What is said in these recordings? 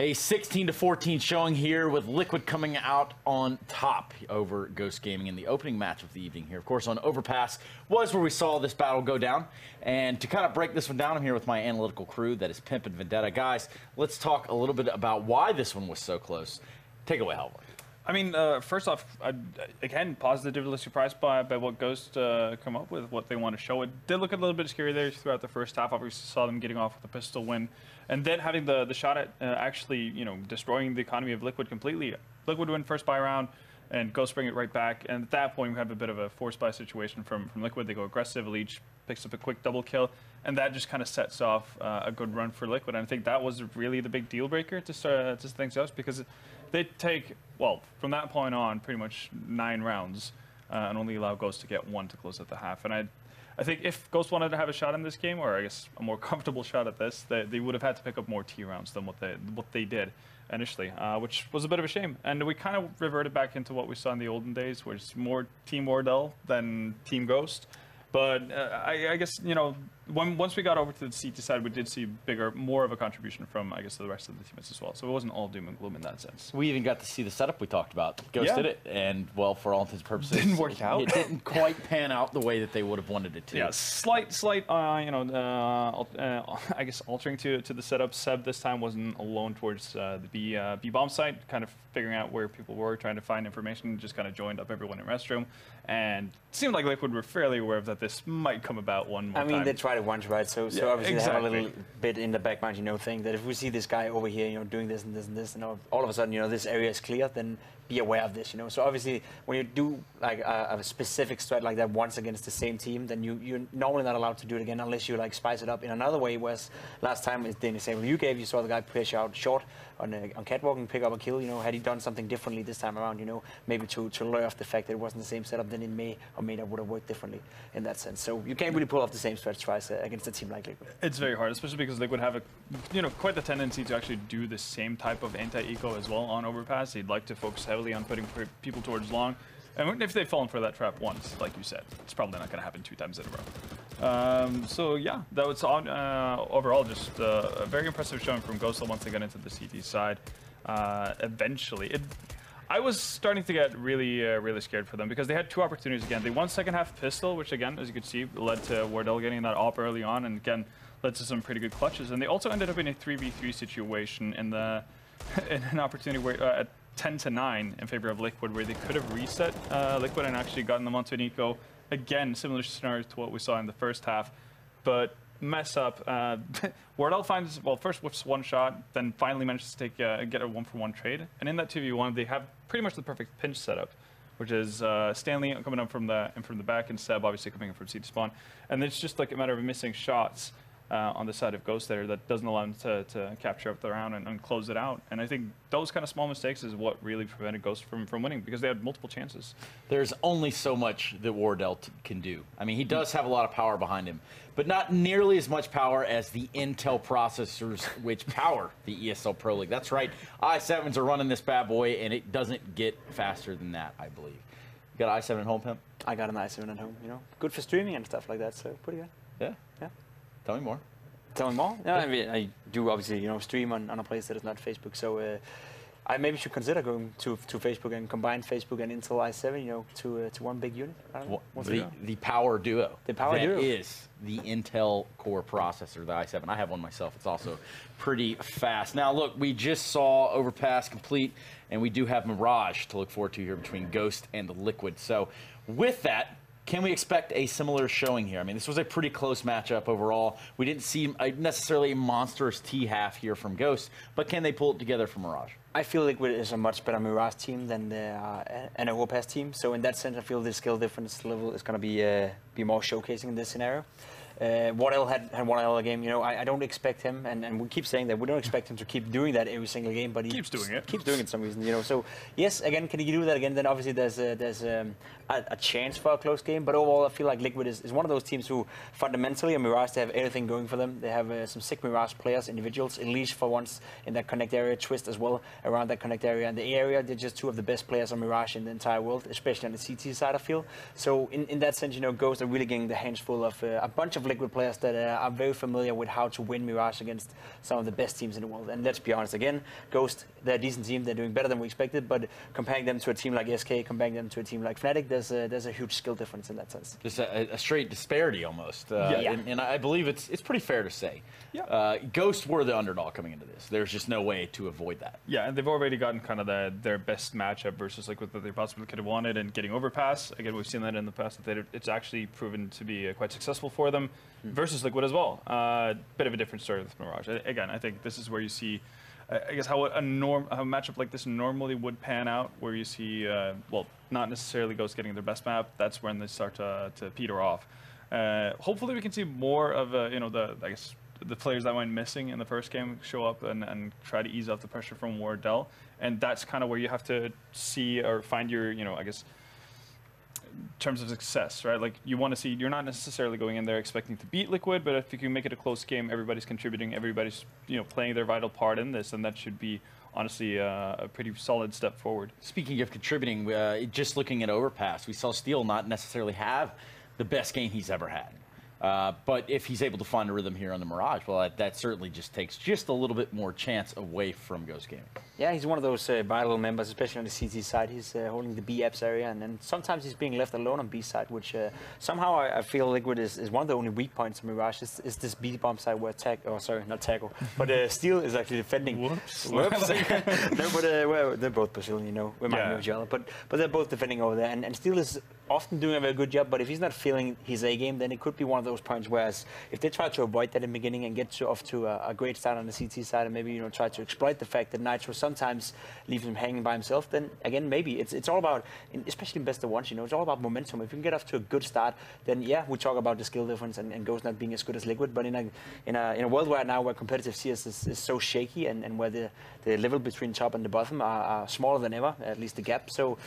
A 16-14 showing here with Liquid coming out on top over Ghost Gaming in the opening match of the evening here. Of course, on Overpass was where we saw this battle go down. And to kind of break this one down, I'm here with my analytical crew, that is Pimp and Vendetta. Guys, let's talk a little bit about why this one was so close. Take it away, Halvor. I mean, first off, again, positively surprised by what Ghost come up with, what they want to show. It did look a little bit scary there throughout the first half. Obviously, saw them getting off with a pistol win, and then having the shot at actually, destroying the economy of Liquid completely. Liquid win first buy round, and Ghost bring it right back. And at that point, we have a bit of a forced buy situation from Liquid. They go aggressive. Leech picks up a quick double kill, and that just kind of sets off a good run for Liquid. And I think that was really the big deal breaker to start things out, because they take, well, from that point on, pretty much 9 rounds, and only allow Ghost to get 1 to close at the half. And I think if Ghost wanted to have a shot in this game, or I guess a more comfortable shot at this, they would have had to pick up more T rounds than what they did initially, which was a bit of a shame. And we kind of reverted back into what we saw in the olden days, where it's more Team Wardell than Team Ghost. But I guess, once we got over to the CT side, we did see more of a contribution from, I guess, the rest of the teammates as well. So it wasn't all doom and gloom in that sense. We even got to see the setup we talked about. Ghost did it, and, well, for all intents and purposes, didn't work out. It didn't quite pan out the way that they would have wanted it to. Yeah, slight, I guess, altering to the setup. Seb this time wasn't alone towards the B bomb site, kind of figuring out where people were, trying to find information, just kind of joined up everyone in restroom. And it seemed like Liquid were fairly aware of that this might come about one more time. I mean, they tried it once, right? So obviously they have a little bit in the back mind, thing that if we see this guy over here, doing this and this and this, and all of a sudden, this area is clear, then be aware of this, So obviously, when you do like a specific strat like that once against the same team, then you're normally not allowed to do it again unless you like spice it up in another way. Whereas last time, in the same you gave, you saw the guy push out short on catwalk and pick up a kill. Had he done something differently this time around, maybe to lure off the fact that it wasn't the same setup, then it may or may not would have worked differently in that sense. So you can't really pull off the same strat twice against a team like Liquid. It's very hard, especially because Liquid have quite the tendency to actually do the same type of anti-eco as well on Overpass. They'd like to focus heavily on putting people towards long. And if they've fallen for that trap once, like you said, it's probably not going to happen 2 times in a row. So yeah, that was overall just a very impressive showing from Ghost once they got into the CT side. Eventually, I was starting to get really scared for them, because they had 2 opportunities again. They won second half pistol, which again, as you could see, led to Wardell getting that op early on, and again, led to some pretty good clutches. And they also ended up in a 3v3 situation in an opportunity where at 10-9 in favor of Liquid, where they could have reset Liquid and actually gotten them onto an eco. Again, similar scenario to what we saw in the first half, but mess up. Wardell finds, first whiffs 1 shot, then finally manages to get a 1-for-1 trade. And in that 2v1, they have pretty much the perfect pinch setup, which is Stanley coming up from the back, and Seb obviously coming in from CT spawn. And it's just like a matter of missing shots on the side of Ghost there that doesn't allow them to capture up the round and close it out. And I think those kind of small mistakes is what really prevented Ghost from winning, because they had multiple chances. There's only so much that Wardell can do. I mean, he does have a lot of power behind him, but not nearly as much power as the Intel processors which power the ESL Pro League. That's right, i7s are running this bad boy, and it doesn't get faster than that, I believe. You got an i7 at home, Pimp? I got an i7 at home, Good for streaming and stuff like that, so pretty good. Yeah? Yeah. Tell me more. Tell me more? Yeah, I mean, I do obviously, stream on a place that is not Facebook, so I maybe should consider going to Facebook and combine Facebook and Intel i7, to one big unit. I don't know. The power duo. The power duo. That is the Intel Core processor, the i7. I have one myself. It's also pretty fast. Now, look, we just saw Overpass complete, and we do have Mirage to look forward to here between Ghost and the Liquid. So with that, can we expect a similar showing here? I mean, this was a pretty close matchup overall. We didn't see necessarily a monstrous T-half here from Ghost, but can they pull it together for Mirage? I feel Liquid is a much better Mirage team than an Overpass team. So in that sense, I feel the skill difference level is going to be more showcasing in this scenario. Wardell had one other game. I don't expect him, and we keep saying that we don't expect him to keep doing that every single game, but he keeps doing it. Keeps doing it for some reason. So yes, again, can he do that again? Then obviously there's a chance for a close game. But overall, I feel like Liquid is one of those teams who fundamentally, and Mirage, they have everything going for them. They have some sick Mirage players, individuals, Leech for once in that connect area, Twist as well around that connect area, and the A area. They're just 2 of the best players on Mirage in the entire world, especially on the CT side, I feel. So in that sense, Ghost are really getting the hands full of a bunch of Liquid players that are very familiar with how to win Mirage against some of the best teams in the world. And let's be honest, again, Ghost, they're a decent team. They're doing better than we expected. But comparing them to a team like SK, comparing them to a team like Fnatic, there's a huge skill difference in that sense. Just a straight disparity almost. And I believe it's pretty fair to say. Yeah. Ghost were the underdog coming into this. There's just no way to avoid that. Yeah, and they've already gotten kind of their best matchup versus Liquid that they possibly could have wanted, and getting Overpass. Again, we've seen that in the past that it's actually proven to be quite successful for them versus Liquid as well. Bit of a different story with Mirage. Again, I think this is where you see, I guess, how a matchup like this normally would pan out, where you see, well, not necessarily Ghost getting their best map. That's when they start to peter off. Hopefully, we can see more of I guess the players that went missing in the first game show up and try to ease off the pressure from Wardell, and that's kind of where you have to see or find your, I guess, in terms of success, right? Like, you want to see, you're not necessarily going in there expecting to beat Liquid, but if you can make it a close game, everybody's contributing, everybody's playing their vital part in this, and that should be honestly a pretty solid step forward. Speaking of contributing, just looking at Overpass, we saw Steel not necessarily have the best game he's ever had. But if he's able to find a rhythm here on the Mirage, well, that certainly just takes just a little bit more chance away from Ghost Gaming. Yeah, he's one of those vital members, especially on the CT side. He's holding the B apps area, and then sometimes he's being left alone on B side, which somehow I feel Liquid is one of the only weak points of Mirage. Is this B bomb side where but Steel is actually defending. Whoops. No, but they're both Brazilian, remind me of each other. But they're both defending over there, and Steel is often doing a very good job. But if he's not feeling his A game, then it could be one of those points. Whereas if they try to avoid that in the beginning and get off to a great start on the CT side, and maybe try to exploit the fact that Nitro sometimes leaves him hanging by himself, then again maybe it's all about, especially in best of ones, it's all about momentum. If you can get off to a good start, then yeah, we talk about the skill difference and Ghost not being as good as Liquid. But in a world right now where competitive CS is so shaky and where the level between top and the bottom are smaller than ever, at least the gap. So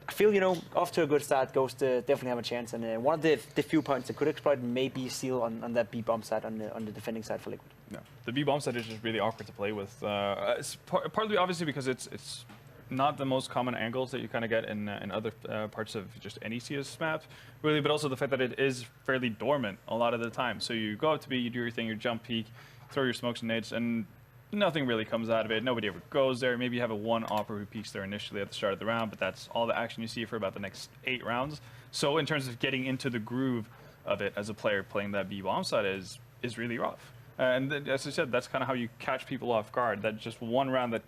I feel, off to a good start, Ghost definitely have a chance. And one of the few points that could exploit may be Seal on that B bomb side, on the defending side for Liquid. No, the B bomb side is just really awkward to play with. It's partly obviously because it's not the most common angles that you kind of get in other parts of just any CS map, really, but also the fact that it is fairly dormant a lot of the time. So you go up to B, you do your thing, your jump peek, throw your smokes and nades, and nothing really comes out of it. Nobody ever goes there. Maybe you have a one opper who peeks there initially at the start of the round, but that's all the action you see for about the next 8 rounds. So in terms of getting into the groove of it as a player playing that B bomb side is really rough. And as I said, that's kind of how you catch people off guard. That just one round that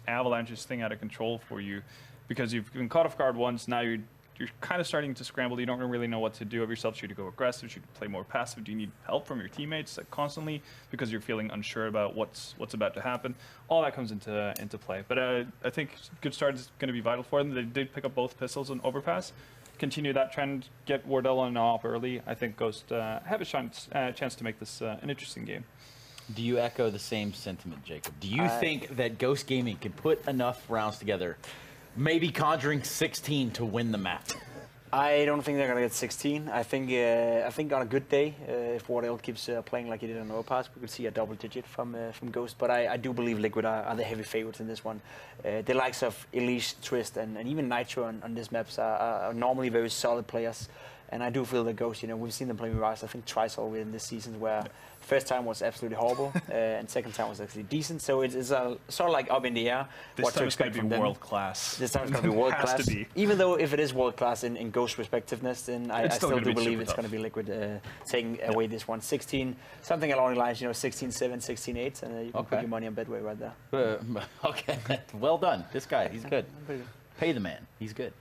avalanches thing out of control for you, because you've been caught off guard once. Now you're kind of starting to scramble. You don't really know what to do of yourself. Should you go aggressive? Should you play more passive? Do you need help from your teammates constantly because you're feeling unsure about what's about to happen? All that comes into play. But I think good start is going to be vital for them. They did pick up both pistols and Overpass. Continue that trend, get Wardell on and off early. I think Ghost have a chance to make this an interesting game. Do you echo the same sentiment, Jacob? Do you think that Ghost Gaming can put enough rounds together, maybe conjuring 16 to win the map? I don't think they're going to get 16. I think on a good day, if Wardell keeps playing like he did on Overpass, we could see a double digit from Ghost. But I do believe Liquid are the heavy favorites in this one. The likes of Elise, Twist, and even Nitro on this maps are normally very solid players. And I do feel that Ghost, we've seen them play Mirage, I think, twice already in this season, where first time was absolutely horrible, and second time was actually decent. So it's sort of like up in the air. This time it's going to be world class. This time it's going to be world class. Has to be. Even though if it is world class in Ghost respectiveness, then I still do believe it's going to be Liquid taking away this one. 16, something along the lines, 16-7, 16-8, and you can put your money on Bedway right there. Okay, well done. This guy, he's good. Pay the man. He's good.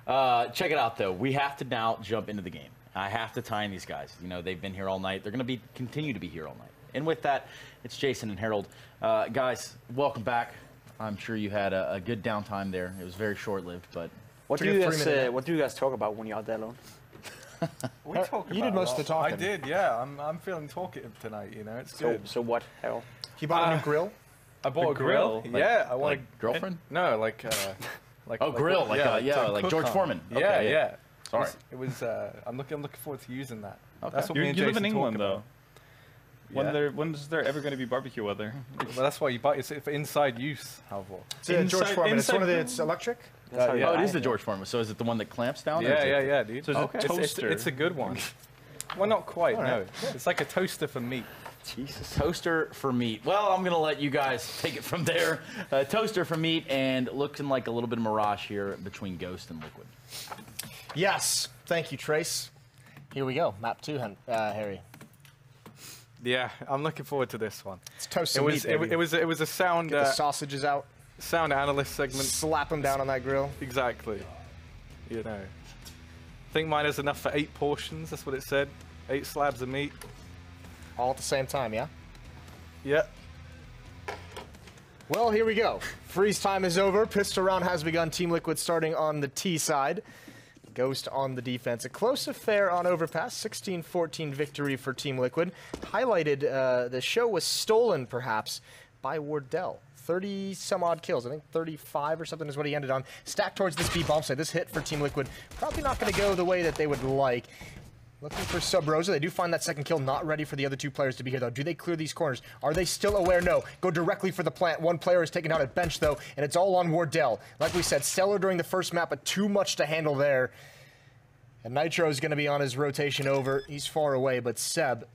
Check it out, though. We have to now jump into the game. I have to time these guys. They've been here all night. They're going to continue to be here all night. And with that, it's Jason and Harold. Guys, welcome back. I'm sure you had a good downtime there. It was very short-lived, but what do you guys talk about when you're out there alone? We talk. You did most of the talking. I did, yeah. I'm feeling talkative tonight. It's good. So what, Harold? You bought a new grill? I bought a grill. Yeah, I want a girlfriend. No, like grill, like George Foreman. Okay, yeah. Sorry. It was. I'm looking forward to using that. Okay. That's what you me and live Jason in England, though. Yeah. When is there ever going to be barbecue weather? Well, that's why you buy. It's for inside use, however. It's George Foreman. It's electric. Oh, it is the George Foreman. So is it the one that clamps down? Yeah, dude. So it's a toaster. It's a good one. Well, not quite, no. It's like a toaster for meat. Jesus. Toaster for meat. Well, I'm going to let you guys take it from there. Toaster for meat, and looking like a little bit of Mirage here between Ghost and Liquid. Yes. Thank you, Trace. Here we go. Map 2, Harry. Yeah, I'm looking forward to this one. It's toast It and was meat, baby. it was a sound Get the sausages out. sound analyst segment. Slap them down on that grill. Exactly. You know. I think mine is enough for 8 portions. That's what it said. 8 slabs of meat. All at the same time, yeah? Yeah. Well, here we go. Freeze time is over. Pistol round has begun. Team Liquid starting on the T side. Ghost on the defense. A close affair on Overpass. 16-14 victory for Team Liquid. Highlighted, the show was stolen, perhaps, by Wardell. 30-some-odd kills. I think 35 or something is what he ended on. Stacked towards this B bomb site. This hit for Team Liquid probably not going to go the way that they would like. Looking for Sub Rosa. They do find that second kill. Not ready for the other 2 players to be here, though. Do they clear these corners? Are they still aware? No. Go directly for the plant. 1 player is taken out at bench, though, and it's all on Wardell. Like we said, stellar during the first map, but too much to handle there. And Nitro is going to be on his rotation over. He's far away, but Seb,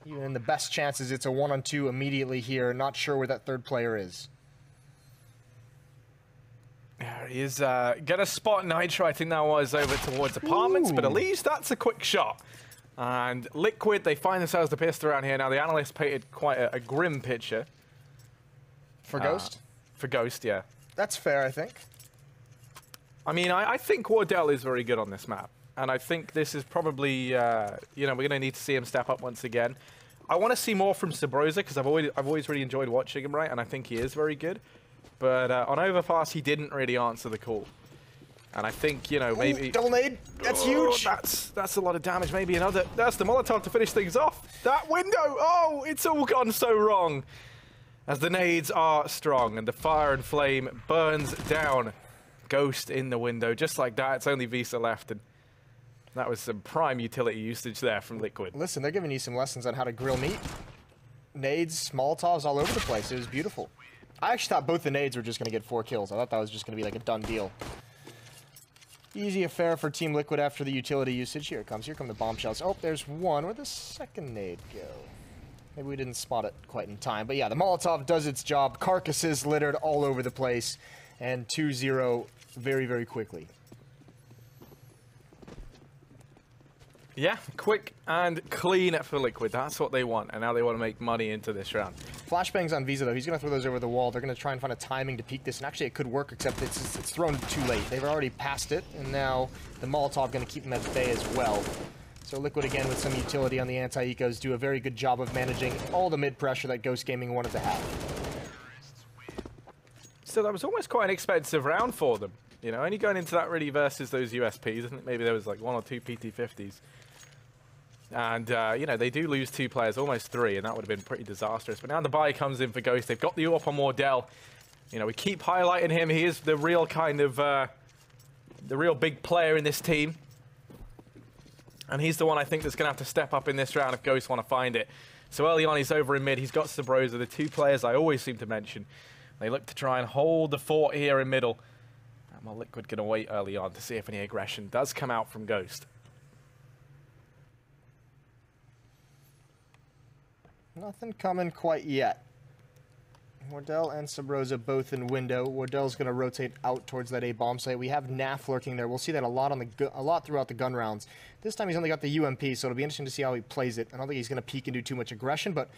even in the best chances, it's a 1-on-2 immediately here. Not sure where that 3rd player is. There he is. Gonna spot Nitro. I think that was over towards apartments, but at least that's a quick shot. And Liquid, they find themselves the pissed around here. Now, the analyst painted quite a grim picture. For Ghost? For Ghost, yeah. That's fair, I think. I mean, I think Wardell is very good on this map. And I think this is probably, you know, we're going to need to see him step up once again. I want to see more from Sabrosa, because I've always really enjoyed watching him, right? And I think he is very good. But on Overpass, he didn't really answer the call. And I think, you know, maybe... Ooh, double nade. That's huge. That's a lot of damage. Maybe another... That's the Molotov to finish things off. That window! Oh, it's all gone so wrong. As the nades are strong and the fire and flame burns down. Ghost in the window. Just like that, it's only Visa left. And that was some prime utility usage there from Liquid. Listen, they're giving you some lessons on how to grill meat. Nades, Molotovs all over the place. It was beautiful. I actually thought both the nades were just going to get 4 kills. I thought that was just going to be like a done deal. Easy affair for Team Liquid after the utility usage. Here it comes. Here come the bombshells. Oh, there's one. Where'd the second nade go? Maybe we didn't spot it quite in time. But yeah, the Molotov does its job. Carcasses littered all over the place. And 2-0 very, very quickly. Yeah, quick and clean for Liquid. That's what they want, and now they want to make money into this round. Flashbangs on Visa, though. He's going to throw those over the wall. They're going to try and find a timing to peek this, and actually it could work, except it's thrown too late. They've already passed it, and now the Molotov going to keep them at bay as well. So Liquid, again, with some utility on the anti-ecos, do a very good job of managing all the mid-pressure that Ghost Gaming wanted to have. So that was almost quite an expensive round for them. You know, only going into that really versus those USPs. I think maybe there was like 1 or 2 PT50s. And, you know, they do lose 2 players, almost 3, and that would have been pretty disastrous. But now the buy comes in for Ghost. They've got the AWP on Wardell. You know, we keep highlighting him. He is the real kind of, the real big player in this team. And he's the one I think that's going to have to step up in this round if Ghosts want to find it. So early on, he's over in mid. He's got Sabrosa, the 2 players I always seem to mention. They look to try and hold the fort here in middle. And well, Liquid going to wait early on to see if any aggression does come out from Ghost. Nothing coming quite yet. Wardell and Sabrosa both in window. Wardell's going to rotate out towards that A bomb site. We have NAF lurking there. We'll see that a lot throughout the gun rounds. This time he's only got the UMP, so it'll be interesting to see how he plays it. I don't think he's going to peek and do too much aggression, but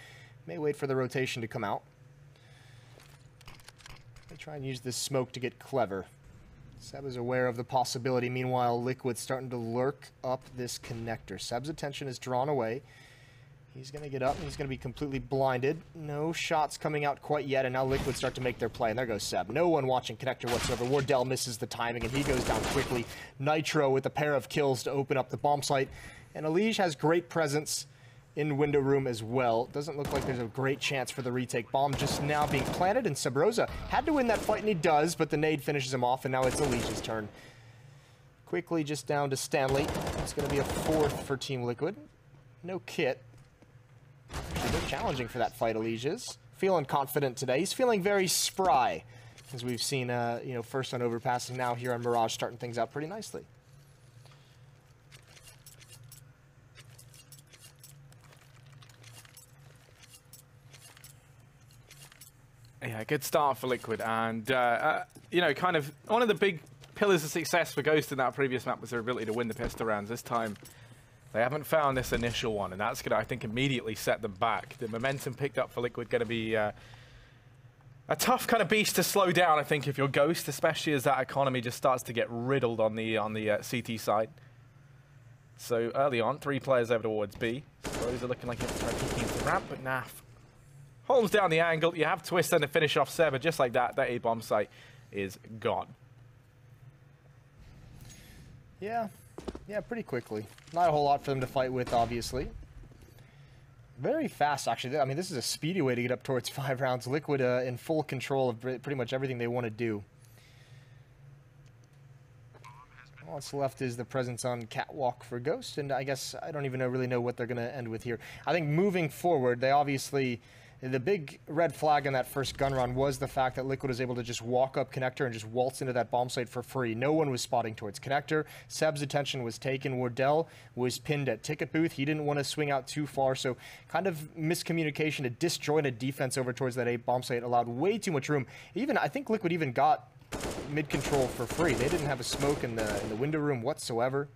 may wait for the rotation to come out. They try and use this smoke to get clever. Seb is aware of the possibility. Meanwhile, Liquid's starting to lurk up this connector. Seb's attention is drawn away. He's going to get up, and he's going to be completely blinded. No shots coming out quite yet, and now Liquid start to make their play, and there goes Seb. No one watching connector whatsoever. Wardell misses the timing, and he goes down quickly. Nitro with a pair of kills to open up the bomb site, and Elige has great presence in window room as well. Doesn't look like there's a great chance for the retake. Bomb just now being planted, and Sabrosa had to win that fight, and he does, but the nade finishes him off, and now it's Elige's turn. Quickly just down to Stanley. It's going to be a 4th for Team Liquid. No kit. Actually, they're challenging for that fight, Elige is. Feeling confident today. He's feeling very spry, as we've seen, you know, first on Overpass, and now here on Mirage, starting things out pretty nicely. Yeah, good start for Liquid. And, you know, kind of one of the big pillars of success for Ghost in that previous map was their ability to win the pistol rounds. This time, they haven't found this initial one, and that's going to, I think, immediately set them back. The momentum picked up for Liquid going to be a tough kind of beast to slow down, I think, if you're Ghost, especially as that economy just starts to get riddled on the CT side. So early on, 3 players over towards B. So those are looking like it's peeking into the ramp, but Naf holds down the angle. You have Twist then to finish off Seb, but just like that, that A-bomb site is gone. Yeah, pretty quickly. Not a whole lot for them to fight with, obviously. Very fast, actually. I mean, this is a speedy way to get up towards 5 rounds. Liquid in full control of pretty much everything they want to do. All that's left is the presence on Catwalk for Ghost, and I guess I don't even really know what they're going to end with here. I think moving forward, they obviously... The big red flag in that first gun run was the fact that Liquid was able to just walk up Connector and just waltz into that bomb site for free. No one was spotting towards Connector. Seb's attention was taken. Wardell was pinned at Ticket Booth. He didn't want to swing out too far, so kind of miscommunication, a disjointed defense over towards that A bomb site allowed way too much room. Even I think Liquid even got mid-control for free. They didn't have a smoke in the window room whatsoever.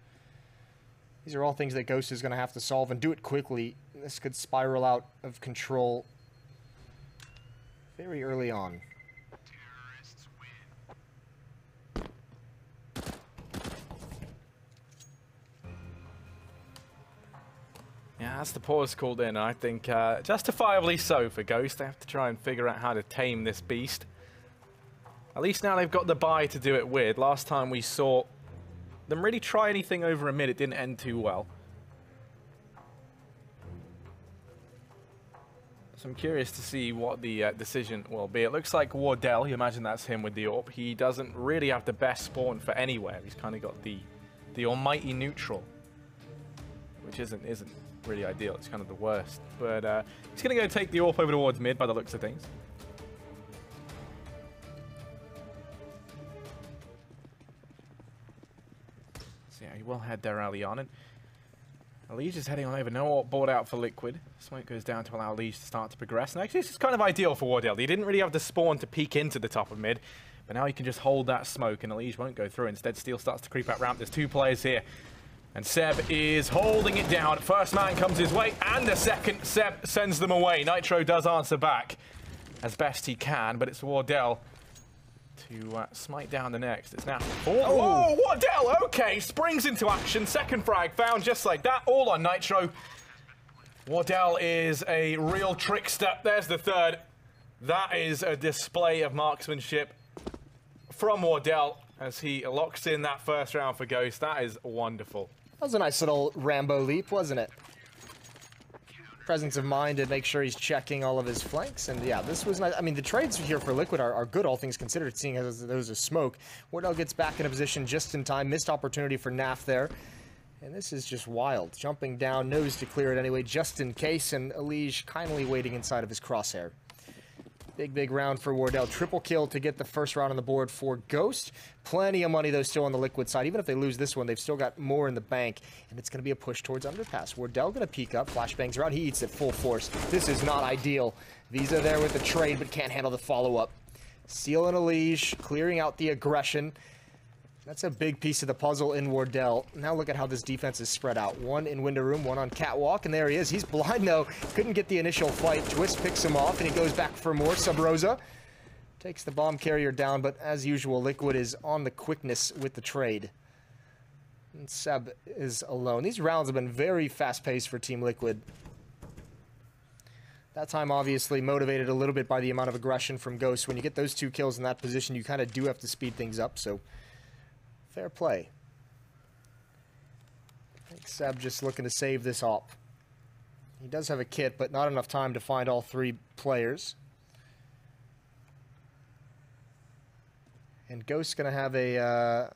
These are all things that Ghost is going to have to solve and do it quickly. This could spiral out of control very early on. Yeah, that's the pause called in. I think justifiably so for Ghost. They have to try and figure out how to tame this beast. At least now they've got the buy to do it with. Last time we saw them really try anything over a mid, it didn't end too well. So I'm curious to see what the decision will be. It looks like Wardell, you imagine that's him with the AWP. He doesn't really have the best spawn for anywhere. He's kind of got the almighty neutral, which isn't really ideal. It's kind of the worst. But he's going to go take the AWP over towards mid by the looks of things. So yeah, he will head there early on. And Lige is heading on over. No board out for Liquid. Smoke goes down to allow Lige to start to progress. And actually, this is kind of ideal for Wardell. He didn't really have the spawn to peek into the top of mid, but now he can just hold that smoke, and Lige won't go through. Instead, Steel starts to creep out ramp. There's 2 players here, and Seb is holding it down. First man comes his way, and the second, Seb sends them away. Nitro does answer back as best he can, but it's Wardell to smite down the next. It's now... Oh, Wardell, okay, springs into action. Second frag found just like that, all on Nitro. Wardell is a real trickster. There's the third. That is a display of marksmanship from Wardell as he locks in that first round for Ghost. That is wonderful. That was a nice little Rambo leap, wasn't it? Presence of mind to make sure he's checking all of his flanks, and yeah, this was nice. I mean, the trades here for Liquid are good, all things considered, seeing as there was a smoke. Wardell gets back in a position just in time. Missed opportunity for Naf there, and this is just wild. Jumping down, nose to clear it anyway, just in case, and Lige kindly waiting inside of his crosshair. Big round for Wardell. Triple kill to get the first round on the board for Ghost. Plenty of money, though, still on the Liquid side. Even if they lose this one, they've still got more in the bank, and it's going to be a push towards Underpass. Wardell going to peek up. Flashbangs around. He eats it full force. This is not ideal. Visa there with the trade, but can't handle the follow-up. Seal and a Lige, clearing out the aggression. That's a big piece of the puzzle in Wardell. Now look at how this defense is spread out. 1 in window room, 1 on catwalk, and there he is. He's blind, though. Couldn't get the initial fight. Twist picks him off, and he goes back for more. Sub Rosa takes the bomb carrier down, but as usual, Liquid is on the quickness with the trade. And Seb is alone. These rounds have been very fast-paced for Team Liquid. That time, obviously, motivated a little bit by the amount of aggression from Ghost. When you get those 2 kills in that position, you kind of do have to speed things up, so... fair play. I think Seb just looking to save this op. He does have a kit, but not enough time to find all 3 players. And Ghost's going to have a,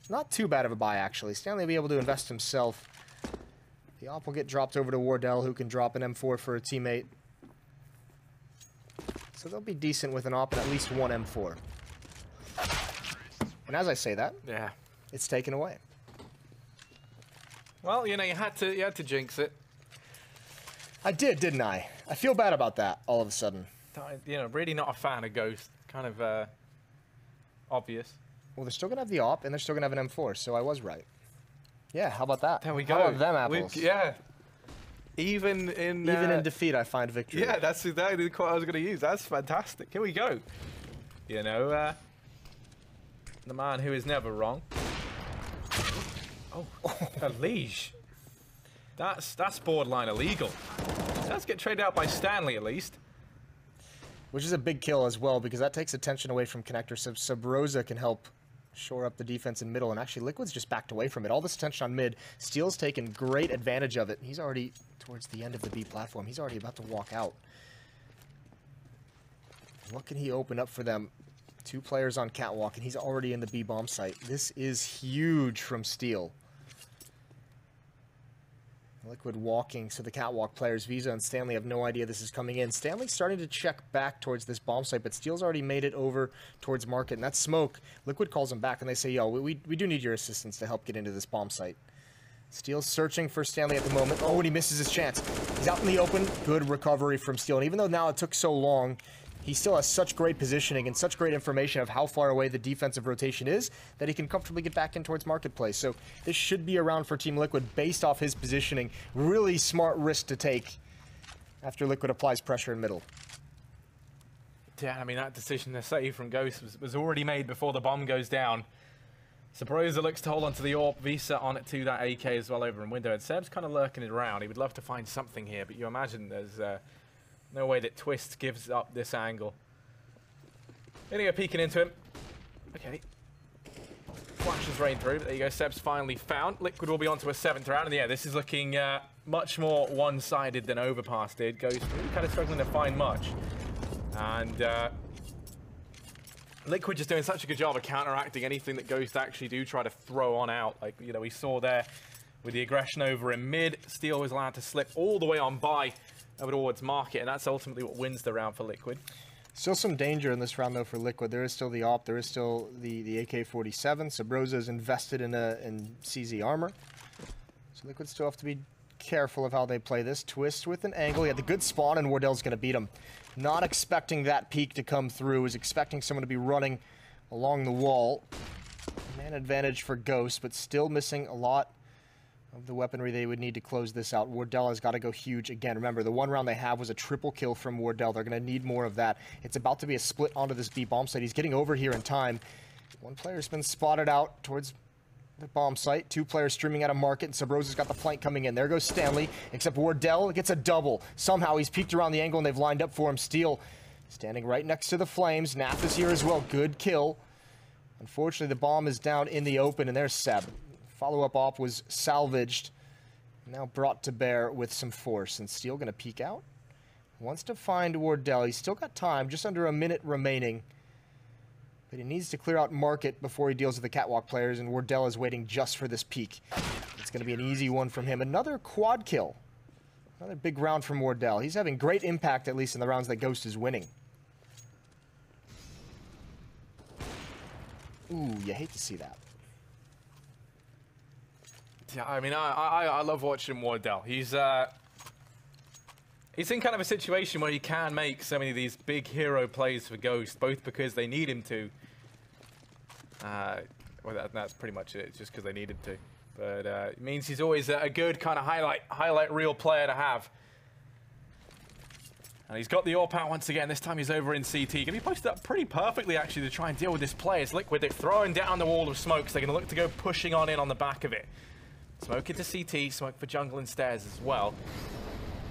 not too bad of a buy, actually. Stanley will be able to invest himself. The op will get dropped over to Wardell, who can drop an M4 for a teammate. So they'll be decent with an op and at least 1 M4. And as I say that, yeah, it's taken away. Well, you know, you had to jinx it. I did, didn't I? I feel bad about that all of a sudden. You know, really not a fan of Ghost. Kind of obvious. Well, they're still going to have the AWP, and they're still going to have an M4, so I was right. Yeah, how about that? There we go. How about them apples? Yeah. Even in defeat, I find victory. Yeah, that's exactly the quote I was going to use. That's fantastic. Here we go. You know, the man who is never wrong. Oh, a leash. That's borderline illegal. So let's get traded out by Stanley at least. Which is a big kill as well, because that takes attention away from Connector. So Subroza can help shore up the defense in middle, and actually Liquid's just backed away from it. All this attention on mid. Steel's taken great advantage of it. He's already towards the end of the B platform. He's already about to walk out. What can he open up for them? 2 players on catwalk, and he's already in the B bomb site. This is huge from Steel. Liquid walking, so the catwalk players, Visa and Stanley, have no idea this is coming in. Stanley's starting to check back towards this bomb site, but Steel's already made it over towards market, and that's smoke. Liquid calls him back, and they say, yo, we do need your assistance to help get into this bomb site. Steel's searching for Stanley at the moment. Oh, and he misses his chance. He's out in the open. Good recovery from Steel, and even though now it took so long, he still has such great positioning and such great information of how far away the defensive rotation is that he can comfortably get back in towards Marketplace. So this should be around for Team Liquid based off his positioning. Really smart risk to take after Liquid applies pressure in middle. Yeah, I mean, that decision to save from Ghost was already made before the bomb goes down. Subroza looks to hold onto the AWP. Visa on it to that AK as well over in window. And Seb's kind of lurking it around. He would love to find something here, but you imagine there's no way that Twist gives up this angle. Inia peeking into him. Okay. Flashes rain through, but there you go. Seb's finally found. Liquid will be on to a 7th round. And yeah, this is looking much more one-sided than Overpass did. Ghost really kind of struggling to find much. And Liquid just doing such a good job of counteracting anything that Ghost actually do try to throw on out. Like, you know, we saw there with the aggression over in mid. Steel was allowed to slip all the way on by over towards market, and that's ultimately what wins the round for Liquid. Still some danger in this round, though, for Liquid. There is still the AWP. There is still the AK-47. Subroza is invested in CZ armor. So Liquid still have to be careful of how they play this. Twist with an angle. He had the good spawn, and Wardell's going to beat him. Not expecting that peek to come through. Was expecting someone to be running along the wall. Man advantage for Ghost, but still missing a lot of the weaponry they would need to close this out. Wardell has got to go huge again. Remember, the one round they have was a triple kill from Wardell. They're going to need more of that. It's about to be a split onto this B bomb site. He's getting over here in time. One player's been spotted out towards the bomb site. 2 players streaming out of market, and Subroza's got the flank coming in. There goes Stanley, except Wardell gets a double. Somehow he's peeked around the angle, and they've lined up for him. Steel standing right next to the flames. Naf is here as well. Good kill. Unfortunately, the bomb is down in the open, and there's Seb. Follow-up op was salvaged, now brought to bear with some force. And Steel going to peek out. Wants to find Wardell. He's still got time, just under a minute remaining. But he needs to clear out market before he deals with the catwalk players, and Wardell is waiting just for this peek. It's going to be an easy one from him. Another quad kill. Another big round from Wardell. He's having great impact, at least in the rounds that Ghost is winning. Ooh, you hate to see that. Yeah, I mean, I love watching Wardell. He's in kind of a situation where he can make so many of these big hero plays for Ghost, both because they need him to. Well, that's pretty much it. It's just because they need him to. But it means he's always a good kind of highlight reel player to have. And he's got the AWP out once again. This time he's over in CT. Going to be posted up pretty perfectly, actually, to try and deal with this play. It's Liquid. They're throwing down the wall of smoke, so they're going to look to go pushing on in on the back of it. Smoke into CT, smoke for jungle and stairs as well.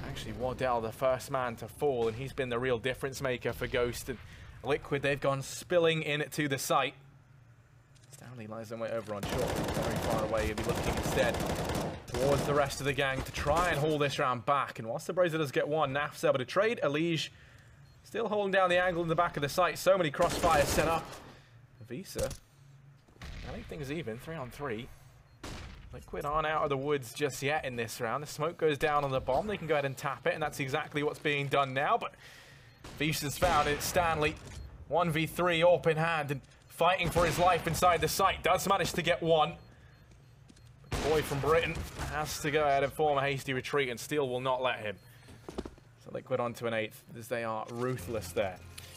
Actually, Wardell, the first man to fall, and he's been the real difference maker for Ghost. And Liquid, they've gone spilling in to the site. Stanley lies their way over on short, very far away. He'll be looking instead towards the rest of the gang to try and haul this round back. And whilst the Brazier does get one, Naf's able to trade. Elige still holding down the angle in the back of the site. So many crossfires set up. Visa, I think things even, 3-on-3. Liquid aren't out of the woods just yet in this round. The smoke goes down on the bomb. They can go ahead and tap it, and that's exactly what's being done now. But Visa's found it. Stanley, 1v3, AWP in hand, and fighting for his life inside the site. Does manage to get one. The boy from Britain has to go ahead and form a hasty retreat, and Steel will not let him. So Liquid onto an 8th, as they are ruthless there.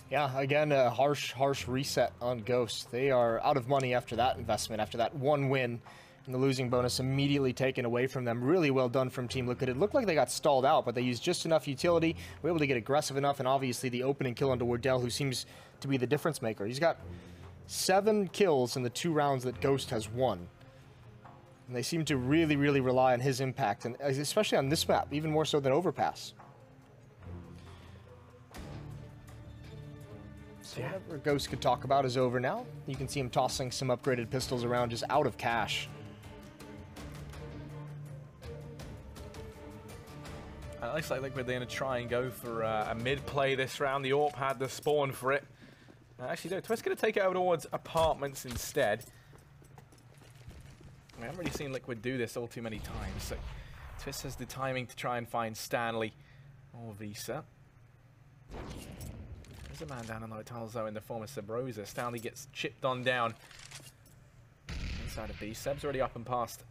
Yeah, again, a harsh reset on Ghost. They are out of money after that investment, after that one win, and the losing bonus immediately taken away from them. Really well done from Team Liquid. It looked like they got stalled out, but they used just enough utility, were able to get aggressive enough, and obviously the opening kill onto Wardell, who seems to be the difference maker. He's got 7 kills in the 2 rounds that Ghost has won. And they seem to really rely on his impact, and especially on this map, even more so than Overpass. So whatever Ghost could talk about is over now. You can see him tossing some upgraded pistols around just out of cash. It looks like Liquid, they're going to try and go for a mid-play this round. The AWP had the spawn for it. Actually, no, Twist's going to take it over towards apartments instead. We haven't really seen Liquid do this all too many times, so Twist has the timing to try and find Stanley or Visa. There's a man down in low tunnels, though, in the form of Sabrosa. Stanley gets chipped on down inside of B. Seb's already up and past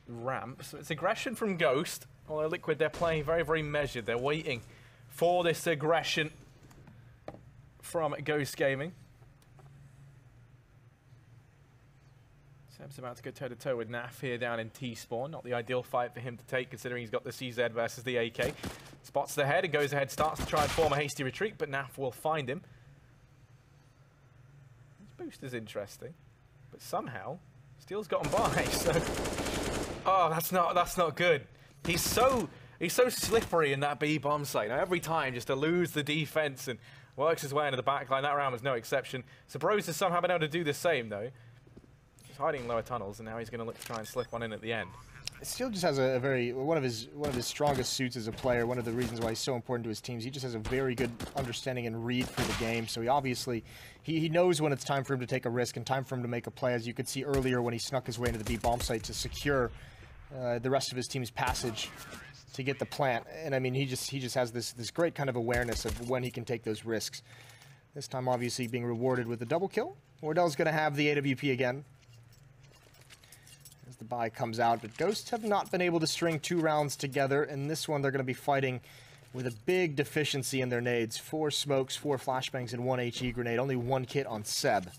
ramp, so it's aggression from Ghost. Although Liquid, they're playing very measured. They're waiting for this aggression from Ghost Gaming. Seb's about to go toe-to-toe with Naf here down in T-spawn. Not the ideal fight for him to take, considering he's got the CZ versus the AK. Spots the head and goes ahead, starts to try and form a hasty retreat, but Naf will find him. This boost is interesting, but somehow Steel's got him by. So, oh, that's not good. He's so slippery in that B bomb site. Now, every time just to lose the defense and works his way into the backline. That round was no exception. Sabros has somehow been able to do the same, though. He's hiding in lower tunnels, and now he's going to look to try and slip one in at the end. Steel just has one of his strongest suits as a player. One of the reasons why he's so important to his teams. He just has a very good understanding and read for the game. So he obviously he knows when it's time for him to take a risk and time for him to make a play. As you could see earlier when he snuck his way into the B bomb site to secure the rest of his team's passage to get the plant. And I mean, he just has this great kind of awareness of when he can take those risks. This time, obviously, being rewarded with a double kill. Wardell's going to have the AWP again as the buy comes out, but Ghosts have not been able to string 2 rounds together. In this one, they're going to be fighting with a big deficiency in their nades. 4 smokes, 4 flashbangs, and 1 HE grenade. Only 1 kit on Seb.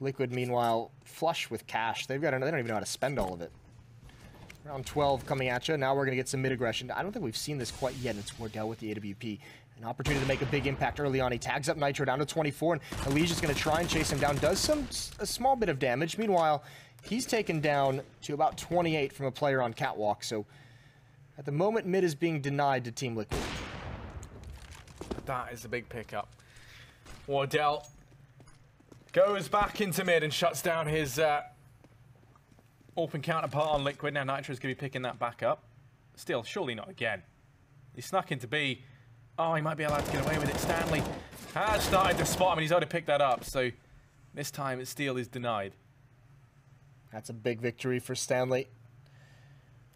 Liquid, meanwhile, flush with cash. They don't even know how to spend all of it. Round 12 coming at you. Now we're going to get some mid-aggression. I don't think we've seen this quite yet. It's Wardell with the AWP. An opportunity to make a big impact early on. He tags up Nitro down to 24, and Elijah's going to try and chase him down. Does a small bit of damage. Meanwhile, he's taken down to about 28 from a player on Catwalk. So at the moment, mid is being denied to Team Liquid. That is a big pickup. Wardell goes back into mid and shuts down his open counterpart on Liquid. Now Nitro's going to be picking that back up. Still, surely not again. He snuck into B. Oh, he might be allowed to get away with it. Stanley has started to spot him, and he's already picked that up. So this time, Steel is denied. That's a big victory for Stanley.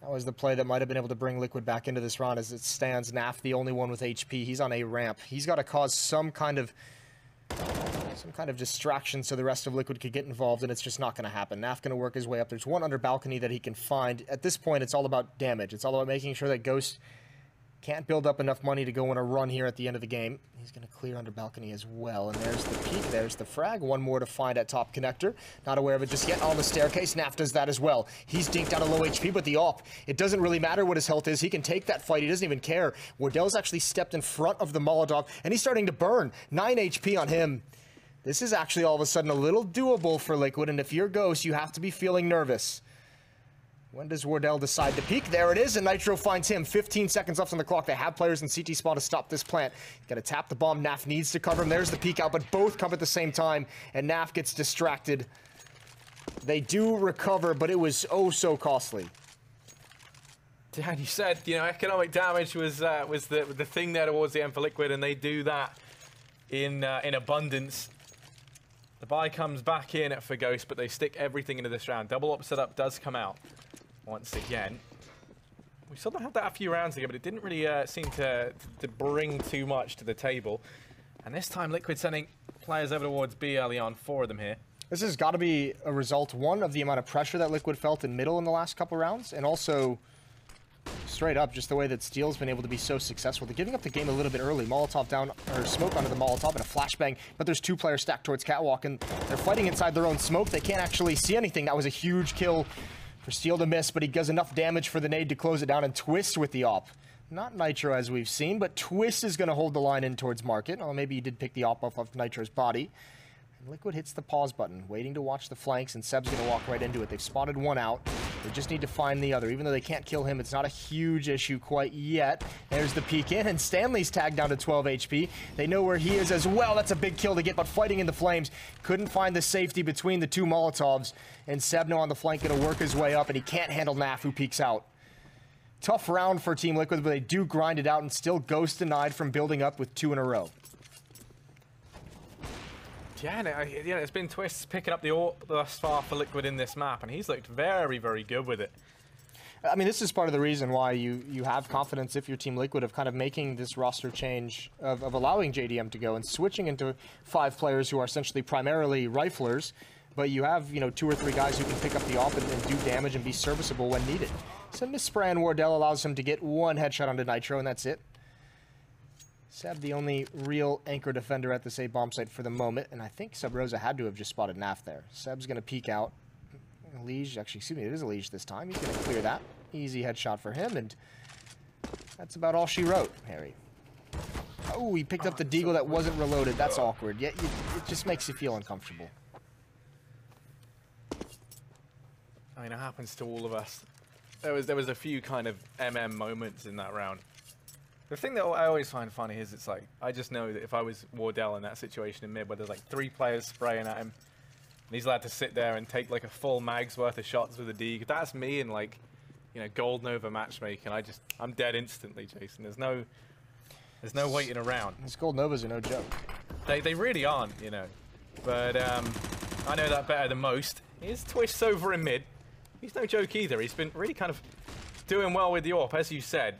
That was the play that might have been able to bring Liquid back into this round. As it stands, Naf, the only one with HP. He's on a ramp. He's got to cause some kind of distraction so the rest of Liquid could get involved, and it's just not going to happen. Naf going to work his way up. There's one under balcony that he can find. At this point, it's all about damage. It's all about making sure that Ghost can't build up enough money to go on a run here at the end of the game. He's going to clear under balcony as well. And there's the peek. There's the frag. One more to find at top connector. Not aware of it just yet. On the staircase, Naf does that as well. He's dinked out of low HP, but the AWP, it doesn't really matter what his health is. He can take that fight. He doesn't even care. Wardell's actually stepped in front of the Molotov, and he's starting to burn. 9 HP on him. This is actually all of a sudden a little doable for Liquid, and if you're Ghost, you have to be feeling nervous. When does Wardell decide to peek? There it is, and Nitro finds him. 15 seconds left on the clock. They have players in CT spawn to stop this plant. Got to tap the bomb. Naf needs to cover him. There's the peek out, but both come at the same time, and Naf gets distracted. They do recover, but it was oh so costly. Dan, you said, you know, economic damage was the thing there towards the end for Liquid, and they do that in abundance. The buy comes back in for Ghost, but they stick everything into this round. Double op setup does come out once again. We saw them have that a few rounds ago, but it didn't really seem to bring too much to the table. And this time, Liquid sending players over towards B early on, 4 of them here. This has got to be a result, one, of the amount of pressure that Liquid felt in middle in the last couple rounds, and also straight up, just the way that Steel's been able to be so successful. They're giving up the game a little bit early. Molotov down, or smoke onto the Molotov and a flashbang, but there's 2 players stacked towards Catwalk, and they're fighting inside their own smoke. They can't actually see anything. That was a huge kill for Steel to miss, but he does enough damage for the nade to close it down and Twist with the op. Not Nitro as we've seen, but Twist is going to hold the line in towards Market. Oh, maybe he did pick the op off of Nitro's body. And Liquid hits the pause button, waiting to watch the flanks, and Seb's going to walk right into it. They've spotted one out. They just need to find the other. Even though they can't kill him, it's not a huge issue quite yet. There's the peek in, and Stanley's tagged down to 12 HP. They know where he is as well. That's a big kill to get, but fighting in the flames. Couldn't find the safety between the 2 Molotovs, and Sebno on the flank going to work his way up, and he can't handle Naf, who peeks out. Tough round for Team Liquid, but they do grind it out, and still Ghost denied from building up with 2 in a row. Yeah, it's been Twists picking up the AWP thus far for Liquid in this map, and he's looked very, very good with it. I mean, this is part of the reason why you have confidence, if you're Team Liquid, of kind of making this roster change, of allowing JDM to go and switching into 5 players who are essentially primarily riflers, but you have, 2 or 3 guys who can pick up the AWP and do damage and be serviceable when needed. So misspray on Wardell allows him to get 1 headshot onto Nitro, and that's it. Seb, the only real anchor defender at this A bomb site for the moment, and I think Sub Rosa had to have just spotted Naf there. Seb's going to peek out. Liege, actually, excuse me, it is a Liege this time. He's going to clear that. Easy headshot for him, and that's about all she wrote, Harry. Oh, he picked up the deagle that wasn't reloaded. That's awkward. Yeah, it just makes you feel uncomfortable. I mean, it happens to all of us. There was a few kind of MM moments in that round. The thing that I always find funny is it's like, I just know that if I was Wardell in that situation in mid where there's like 3 players spraying at him, and he's allowed to sit there and take like a full mag's worth of shots with a D, that's me in like, Gold Nova matchmaking. I'm dead instantly, Jason. There's no waiting around. These Gold Novas are no joke. They really aren't, But I know that better than most. Here's Twists over in mid. He's no joke either. He's been really kind of doing well with the AWP, as you said.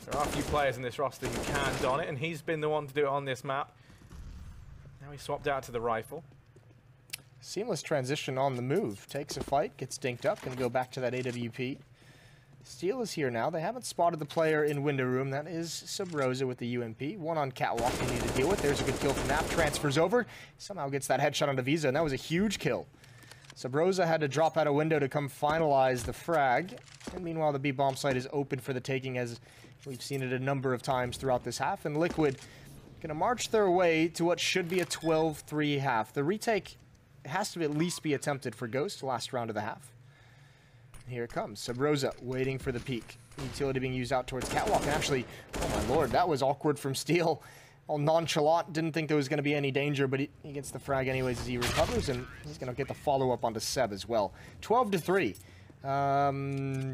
There are a few players in this roster who can don it, and he's been the one to do it on this map. Now he swapped out to the rifle. Seamless transition on the move. Takes a fight, gets dinked up, and go back to that AWP. Steel is here now. They haven't spotted the player in window room. That is Sub Rosa with the UMP. 1 on Catwalk they need to deal with. There's a good kill from Nap. Transfers over. Somehow gets that headshot onto Visa, and that was a huge kill. Sub Rosa had to drop out a window to come finalize the frag. And meanwhile, the B bomb site is open for the taking, as we've seen it a number of times throughout this half, and Liquid going to march their way to what should be a 12-3 half. The retake has to at least be attempted for Ghost, last round of the half. Here it comes. Sub Rosa waiting for the peak. Utility being used out towards Catwalk, and actually, oh my lord, that was awkward from Steel. All nonchalant, didn't think there was going to be any danger, but he gets the frag anyways as he recovers, and he's going to get the follow-up onto Seb as well. 12-3.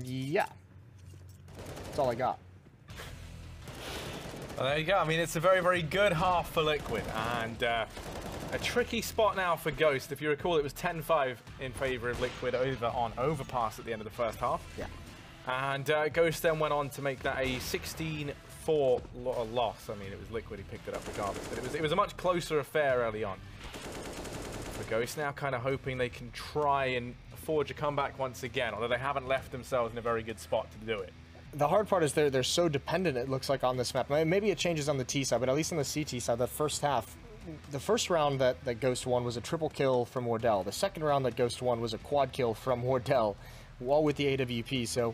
Yeah. That's all I got. Well, there you go. I mean, it's a very, very good half for Liquid, and a tricky spot now for Ghost. If you recall, it was 10-5 in favor of Liquid over on Overpass at the end of the first half. Yeah. And Ghost then went on to make that a 16-4 loss. I mean, it was Liquid who picked it up regardless, but it was a much closer affair early on. For Ghost now kind of hoping they can try and forge a comeback once again, although they haven't left themselves in a very good spot to do it. The hard part is they're so dependent, it looks like, on this map. Maybe it changes on the T side, but at least on the CT side, that first half, the first round that Ghost won was a triple kill from Wardell. The second round that Ghost won was a quad kill from Wardell, all with the AWP. So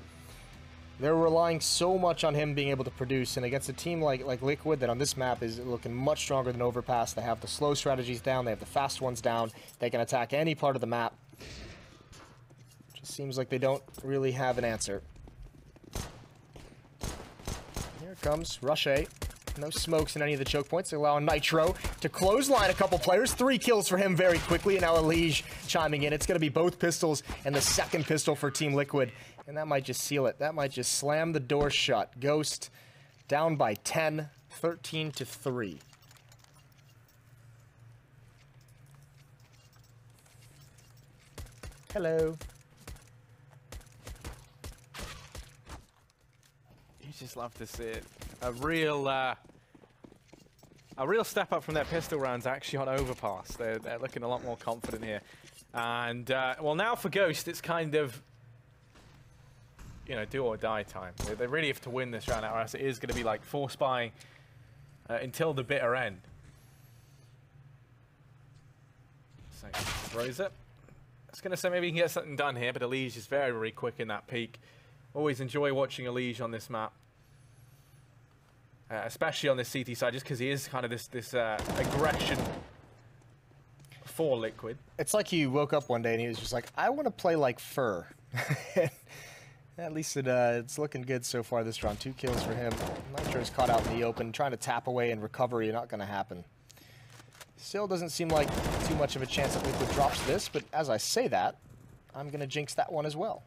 they're relying so much on him being able to produce, and against a team like Liquid that on this map is looking much stronger than Overpass. They have the slow strategies down, they have the fast ones down, they can attack any part of the map. Just seems like they don't really have an answer. Here it comes, Rush A. No smokes in any of the choke points. They allow Nitro to clothesline a couple players. 3 kills for him very quickly, and now Liege chiming in. It's going to be both pistols and the second pistol for Team Liquid, and that might just seal it. That might just slam the door shut. Ghost down by 10, 13-3. Hello. You just love to see it. A real step up from their pistol rounds actually on Overpass. They're looking a lot more confident here. And, well, now for Ghost, it's kind of... you know, do or die time. They really have to win this round out, or else it is going to be like force buying until the bitter end. So throws it. I was going to say maybe he can get something done here, but Elige is very, very quick in that peak. Always enjoy watching Elige on this map. Especially on this CT side, just because he is kind of this aggression for Liquid. It's like he woke up one day and he was just like, I want to play like Fur. At least it's looking good so far this round. 2 kills for him. Nitro's caught out in the open, trying to tap away and recovery, not going to happen. Still doesn't seem like too much of a chance that Liquid drops this, but as I say that, I'm going to jinx that one as well.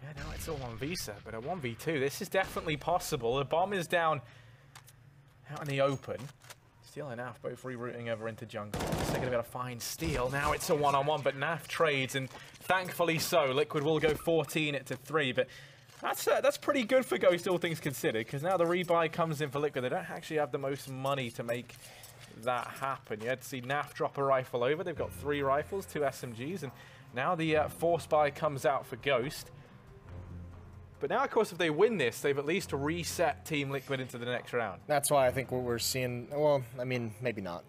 Yeah, no, it's a 1v, but a 1v2. This is definitely possible. The bomb is down out in the open. Steel and Naf both rerouting over into jungle. They're going to be able to find Steel. Now it's a one-on-one, but Naf trades, and thankfully so. Liquid will go 14-3, but that's pretty good for Ghost, all things considered, because now the rebuy comes in for Liquid. They don't actually have the most money to make that happen. You had to see Naf drop a rifle over. They've got 3 rifles, 2 SMGs, and now the force buy comes out for Ghost. But now, of course, if they win this, they've at least reset Team Liquid into the next round. That's why I think what we're seeing, well, I mean, maybe not.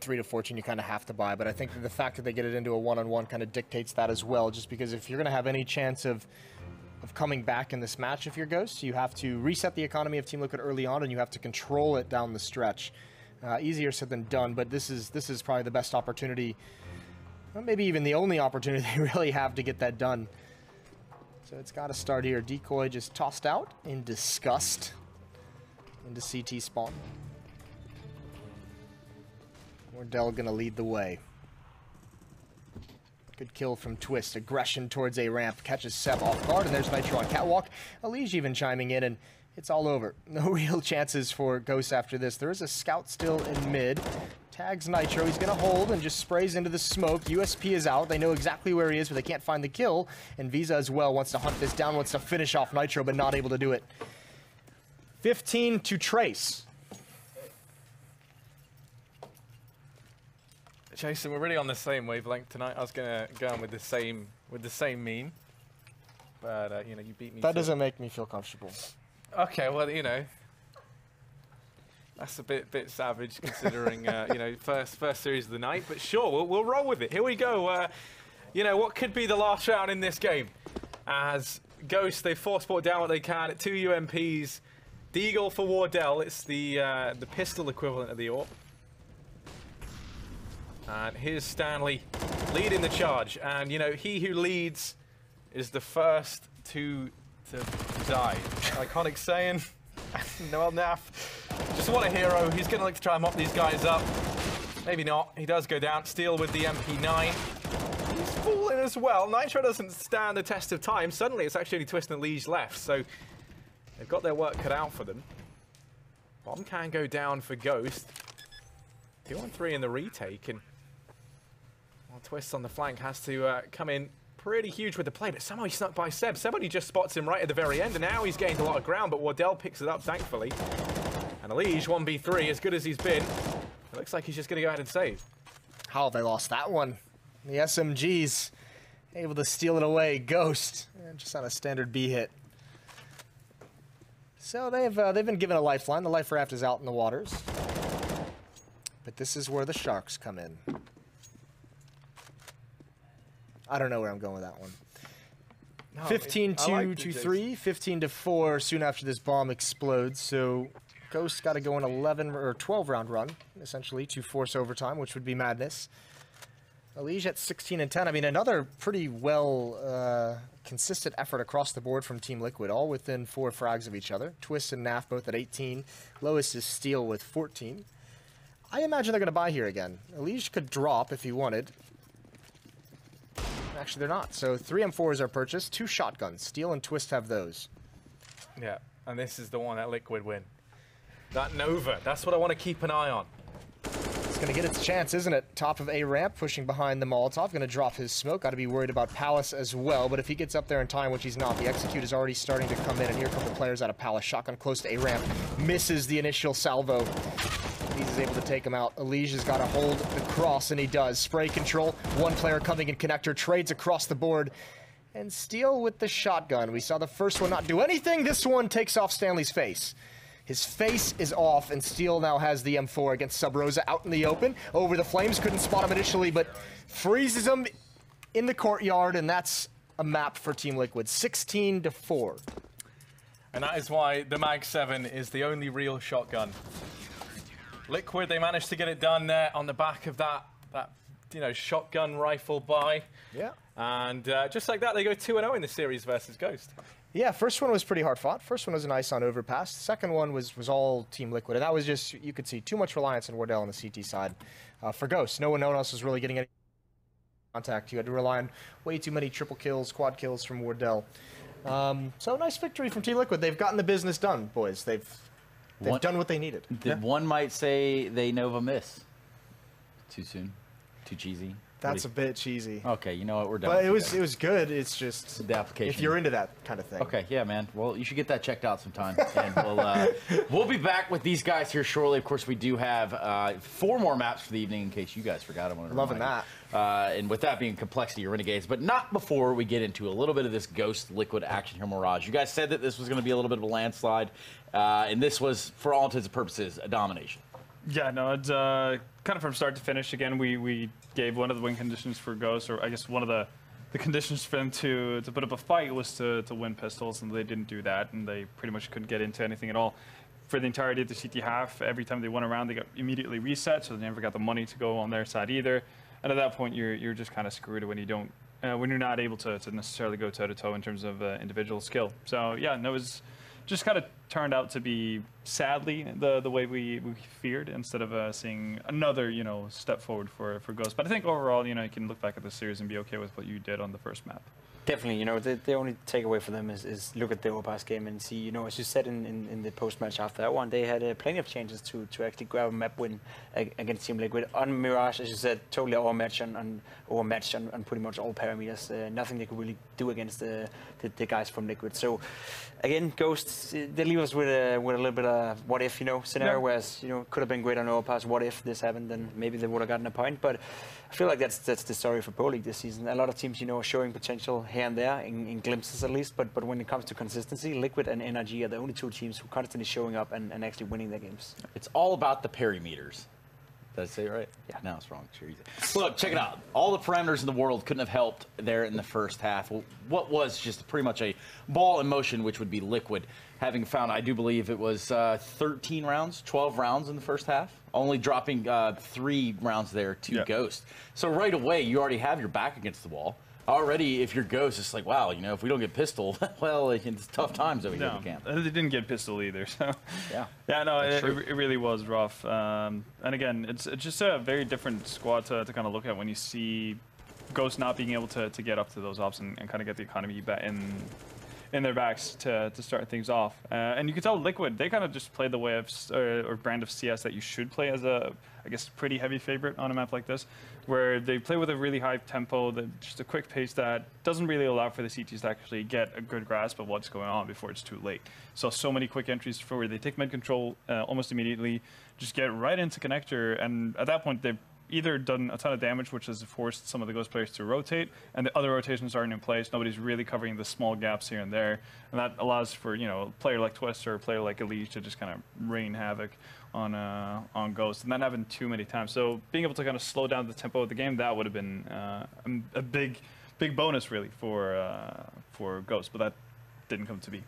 3 to Fortune you kind of have to buy, but I think that the fact that they get it into a one-on-one kind of dictates that as well, just because if you're going to have any chance of coming back in this match if you're Ghost, you have to reset the economy of Team Liquid early on, and you have to control it down the stretch. Easier said than done, but this is probably the best opportunity, well, maybe even the only opportunity they really have to get that done. So it's got to start here. Decoy just tossed out in disgust into CT spawn. Wardell gonna lead the way. Good kill from Twist. Aggression towards a ramp. Catches Seb off guard, and there's Nitro on catwalk. Elige even chiming in, and it's all over. No real chances for Ghost after this. There is a scout still in mid. Tags Nitro, he's gonna hold and just sprays into the smoke. USP is out, they know exactly where he is, but they can't find the kill. And Visa as well wants to hunt this down, wants to finish off Nitro, but not able to do it. 15 to Trace. Jason, we're really on the same wavelength tonight. I was gonna go on with the same meme, but you know, you beat me. That doesn't make me feel comfortable. Okay, well, you know, that's a bit savage considering you know, first series of the night, but sure, we'll roll with it. Here we go. You know, what could be the last round in this game? As Ghost, they force bought down what they can at 2 UMPs. Deagle for Wardell. It's the pistol equivalent of the AWP. And here's Stanley leading the charge, and you know, he who leads is the first to die. Iconic saying. Noel Naf, just what a hero. He's going to like to try and mop these guys up. Maybe not. He does go down. Steal with the MP9. He's falling as well. Nitro doesn't stand the test of time. Suddenly, it's actually only Twist and Elige left, so they've got their work cut out for them. Bomb can go down for Ghost. 2-on-3 in the retake, and well, Twist on the flank has to come in pretty huge with the play, but somehow he snuck by Seb. Seb only just spots him right at the very end, and now he's gained a lot of ground, but Wardell picks it up, thankfully. And Elige, 1v3, as good as he's been, it looks like he's just going to go ahead and save. How have they lost that one? The SMGs able to steal it away. Ghost, just on a standard B hit. So they've been given a lifeline. The life raft is out in the waters. But this is where the sharks come in. I don't know where I'm going with that one. No, 15-2-3, 15-4 soon after this bomb explodes. So Ghost's got to go an 11 or 12 round run, essentially, to force overtime, which would be madness. Elige at 16-10. I mean, another pretty well consistent effort across the board from Team Liquid, all within 4 frags of each other. Twist and Naf both at 18. Lowest is Steel with 14. I imagine they're going to buy here again. Elige could drop if he wanted. Actually, they're not. So 3 M4s are purchased, 2 shotguns. Steel and Twist have those. Yeah, and this is the one that Liquid win. That Nova, that's what I want to keep an eye on. It's going to get its chance, isn't it? Top of A ramp, pushing behind the Molotov. Going to drop his smoke. Got to be worried about Palace as well. But if he gets up there in time, which he's not, the execute is already starting to come in. And here come the players out of Palace. Shotgun close to A ramp. Misses the initial salvo. He's able to take him out. Elige has got to hold the cross, and he does. Spray control. One player coming in connector. Trades across the board. And Steel with the shotgun. We saw the first one not do anything. This one takes off Stanley's face. His face is off, and Steel now has the M4 against Sub Rosa out in the open. Over the flames, couldn't spot him initially, but freezes him in the courtyard, and that's a map for Team Liquid, 16-4. And that is why the Mag 7 is the only real shotgun. Liquid, they managed to get it done there on the back of that shotgun rifle buy. Yeah. And just like that, they go 2-0 in the series versus Ghost. Yeah, first one was pretty hard fought. First one was an ice on overpass. Second one was all Team Liquid, and that was just, you could see too much reliance on Wardell on the CT side. For Ghost, no one else was really getting any contact. You had to rely on way too many triple kills, quad kills from Wardell. So nice victory from Team Liquid. They've gotten the business done, boys. They've done what they needed. One might say they Nova miss. Too soon? Too cheesy? That's a bit cheesy. Okay, you know what? We're done. But it was good. It's just the application. If you're into that kind of thing. Okay, yeah, man. Well, you should get that checked out sometime. And we'll be back with these guys here shortly. Of course, we do have 4 more maps for the evening, in case you guys forgot. Loving that. And with that being Complexity or Renegades, but not before we get into a little bit of this Ghost Liquid action here, Mirage. You guys said that this was going to be a little bit of a landslide, and this was, for all intents and purposes, a domination. Yeah, no, it's kind of from start to finish. Again, we gave one of the win conditions for Ghost, or I guess one of the conditions for them to put up a fight was to win pistols, and they didn't do that, and they pretty much couldn't get into anything at all. For the entirety of the CT half, every time they went around, they got immediately reset, so they never got the money to go on their side either. And at that point, you're just kind of screwed when you don't, when you're not able to necessarily go toe-to-toe in terms of individual skill. So yeah, no, it was just kind of turned out to be, sadly, the way we feared, instead of seeing another, step forward for Ghost. But I think overall, you can look back at the series and be okay with what you did on the first map. Definitely, the only takeaway for them is look at the overpass game and see, as you said in the post-match after that one, they had plenty of chances to actually grab a map win against Team Liquid. On Mirage, as you said, totally overmatched on pretty much all parameters. Nothing they could really do against the guys from Liquid. So, again, Ghosts, they leave us with a little bit of what if, scenario, whereas, could have been great on overpass. What if this happened, then maybe they would have gotten a point. But I feel like that's the story for Pro League this season. A lot of teams, are showing potential here and there, in glimpses at least, but when it comes to consistency, Liquid and NRG are the only 2 teams who are constantly showing up and actually winning their games. It's all about the perimeters. Did I say it right? Yeah. No, it's wrong. Sure, look, check it out. All the parameters in the world couldn't have helped there in the first half. What was just pretty much a ball in motion, which would be Liquid, having found, I do believe it was 13 rounds, 12 rounds in the first half, only dropping 3 rounds there to Ghost. So right away, you already have your back against the wall. Already, if you're Ghost, it's like, wow, if we don't get pistol, well, it's tough times over here at the camp. They didn't get pistol either, so. Yeah, no, it really was rough. And again, it's just a very different squad to kind of look at when you see Ghost not being able to get up to those ops and kind of get the economy back in their backs to start things off. And you can tell Liquid, they kind of just play the way of, or brand of CS that you should play as a, I guess, pretty heavy favorite on a map like this, where they play with a really high tempo, just a quick pace that doesn't really allow for the CTs to actually get a good grasp of what's going on before it's too late. So many quick entries for where they take mid control almost immediately, just get right into connector, and at that point they've either done a ton of damage, which has forced some of the Ghost players to rotate, and the other rotations aren't in place. Nobody's really covering the small gaps here and there, and that allows for a player like Twist or a player like Elise to just kind of rain havoc on Ghost, and that happened too many times. So being able to kind of slow down the tempo of the game, that would have been a big bonus really for Ghost, but that didn't come to be.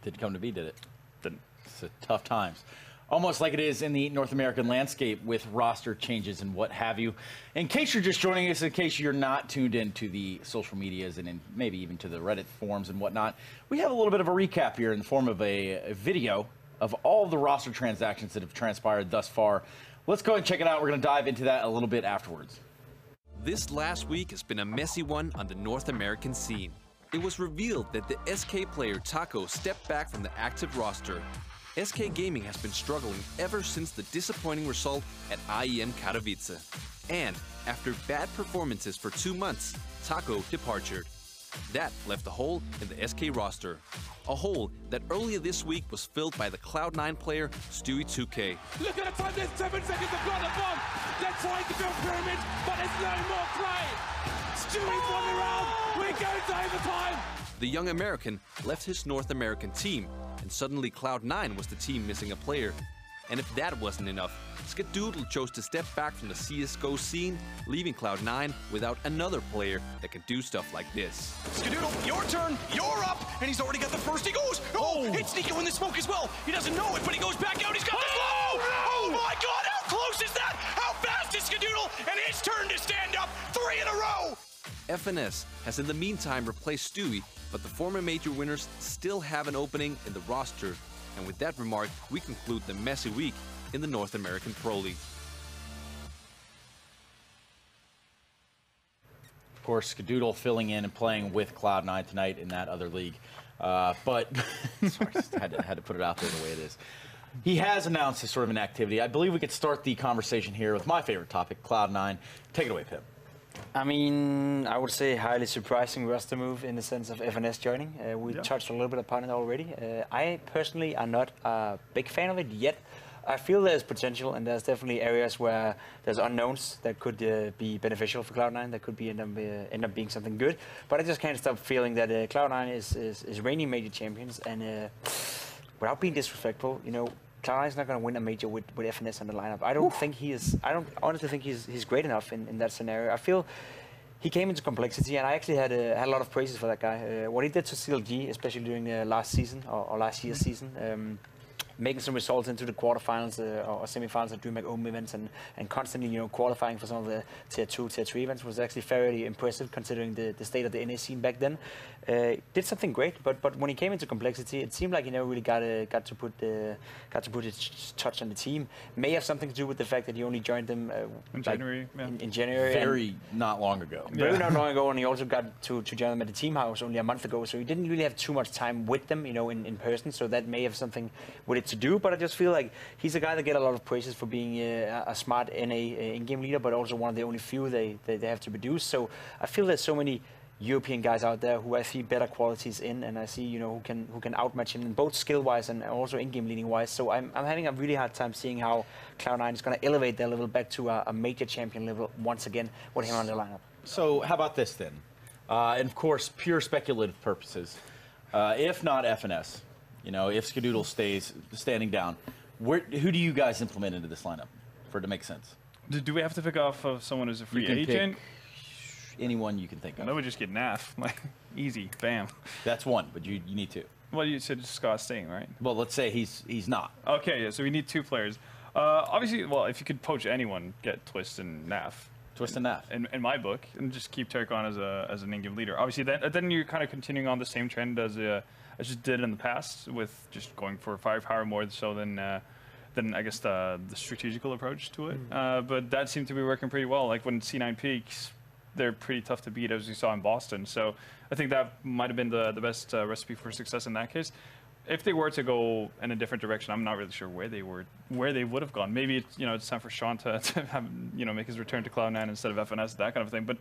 Didn't come to be, did it? Didn't. It's tough times. Almost like it is in the North American landscape with roster changes and what have you. In case you're just joining us, in case you're not tuned into the social medias and maybe even to the Reddit forums and whatnot, we have a little bit of a recap here in the form of a video of all the roster transactions that have transpired thus far. Let's go ahead and check it out. We're going to dive into that a little bit afterwards. This last week has been a messy one on the North American scene. It was revealed that the SK player Taco stepped back from the active roster. SK Gaming has been struggling ever since the disappointing result at IEM Katowice. And after bad performances for 2 months, Taco departed. That left a hole in the SK roster. A hole that earlier this week was filled by the Cloud9 player Stewie2K. Look at the time, there's 7 seconds to blow the bomb. They're trying to build pyramids, but there's no more play. Stewie's won the round. We go to overtime. The young American left his North American team, and suddenly Cloud9 was the team missing a player. And if that wasn't enough, Skadoodle chose to step back from the CSGO scene, leaving Cloud9 without another player that can do stuff like this. Skadoodle, your turn. You're up. And he's already got the first. He goes. Oh, it's Nico in the smoke as well. He doesn't know it, but he goes back out. He's got the slow. Oh, my God. How close is that? How fast is Skadoodle? And his turn to stand up. 3 in a row. FNS has in the meantime replaced Stewie, but the former major winners still have an opening in the roster. And with that remark, we conclude the messy week in the North American Pro League. Of course, Skadoodle filling in and playing with Cloud9 tonight in that other league. But sorry, just had to put it out there the way it is. He has announced his sort of inactivity. I believe we could start the conversation here with my favorite topic, Cloud9. Take it away, Pip. I mean, I would say highly surprising roster move in the sense of FNS joining. We touched a little bit upon it already. I personally are not a big fan of it yet. I feel there's potential, and there's definitely areas where there's unknowns that could be beneficial for Cloud9, that could end up being something good. But I just can't stop feeling that Cloud9 is reigning major champions, and without being disrespectful, you know, Cloud9 is not going to win a major with FNS on the lineup. I don't think he is. I don't honestly think he's great enough in that scenario. I feel he came into complexity, and I actually had a lot of praises for that guy. What he did to CLG, especially during last season or last year's season. Making some results into the quarterfinals or semifinals at DreamHack Open events and constantly, you know, qualifying for some of the tier 2, tier 3 events was actually fairly impressive considering the state of the NA scene back then. Did something great, but when he came into complexity, it seemed like he never really got to put his touch on the team. May have something to do with the fact that he only joined them in January. In January. Very not long ago. Very not long ago, and he also got to join them at the team house only a month ago. So he didn't really have too much time with them, you know, in person. So that may have something with it to do. But I just feel like he's a guy that get a lot of praises for being a smart NA in-game leader, but also one of the only few they have to produce. So I feel there's so many European guys out there who I see better qualities in, and I see, you know, who can outmatch him in both skill-wise and also in-game leading-wise. So I'm having a really hard time seeing how Cloud9 is going to elevate their level back to a major champion level once again with him on the lineup. So how about this then? And of course, pure speculative purposes. If not FNS, you know, if Skadoodle stays standing down, who do you guys implement into this lineup for it to make sense? Do we have to pick off of someone who's a free You can agent? pick anyone you can think of. No, we just get Naf. Like, easy, bam. That's one, but you need two. Well, you said Scott staying, right? Well, let's say he's not. Okay, yeah, so we need 2 players. Obviously, well, if you could poach anyone, get Twist and Naf. Twist and Naf. In my book, and just keep Turk-on as an in-game leader. Obviously, then you're kind of continuing on the same trend as you did in the past, with just going for firepower more so than I guess the strategical approach to it. But that seemed to be working pretty well. Like when C9 peaks, they're pretty tough to beat, as we saw in Boston. So I think that might have been the best recipe for success in that case. If they were to go in a different direction, I'm not really sure where they would have gone. Maybe it's time for Sean to have, make his return to Cloud9 instead of FNS, that kind of thing. But